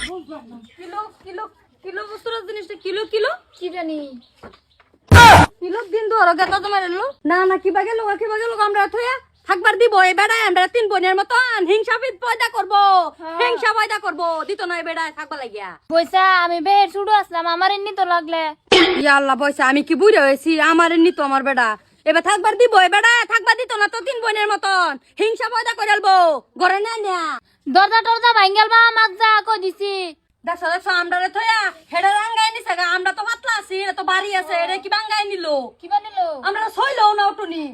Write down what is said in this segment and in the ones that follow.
বুঝলাম না kilo kilo kilo বস্তুর জিনিসটা কিলো কিলো কি জানি কিলো দিন ধরো গেতা তোমার এলো না না কিবা গেল আমরা থইয়া থাকবার দিব এই বেড়ায় আমরা তিন বোনের মতন হিংসা পয়দা করবো হিংসা পয়দা করবো দিত না এই বেড়ায় থাকবা লাগিয়া পয়সা আমি বের ছুড়ু আসলাম আমার এমনি তো লাগলে ইয়া আল্লাহ পয়সা আমি কি বুড়ে হয়েছি আমার নিত আমার বেড়া এবার থাকবার দিব এই বেড়ায় থাকবার দিত না তো তিন বোনের মতন হিংসা পয়দা করে আলবো ঘরে না না দরজা টরজা ভাঙ্গেল বা মাছ যা কই দিছি দেখো আমরা রে থয়া হেডে রাঙ্গাই নিছে গা আমরা তো পাতলা আছি এটা তো বাড়ি আছে এটা কি বাঙ্গাই নিলো কি বানিলো আমরা সইলো না উঠুনি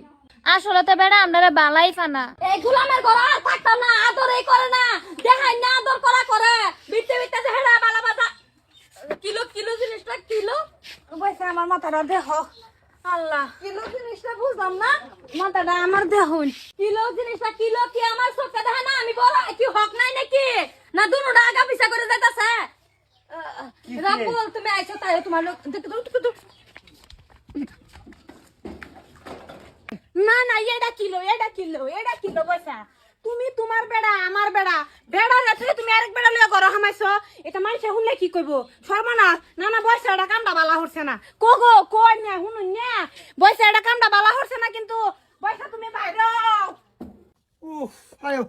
আসলে তো বেড়া আমরা বালাই ফানা এই গুলামের ঘর আর থাকতাম না আদরই করে না দেখাই না আদর করা করে বিতে বিতে যে হেডা বালা বাজা কিলো কিলো জিনিসটা কিলো পয়সা আমার মাথাটা দেহ আল্লাহ কিলো জিনিসটা বুঝলাম না মাথাটা আমার দেহুন কিলো জিনিসটা কিলো কি আমার চোখে দেখা না আমি বড় কি হক নাই নাকি না দুনোটা আগা পিছা করে যাইতাছে রামপুর তুমি আইছো তাই তোমার লোক না না এটা কিলো পয়সা তুমি তোমার বেড়া আমার বেড়া বেড়া রেখে তুমি আরেক বেড়া লইয়া ঘর হামাইছো এটা মানুষে শুনলে কি কইব সর্বনাশ না না বয়সে এটা কামটা বালা হচ্ছে না কগো কই না শুনুন না বয়সে এটা কামটা বালা হচ্ছে না কিন্তু বয়সা তুমি বাইরে উফ আয়ো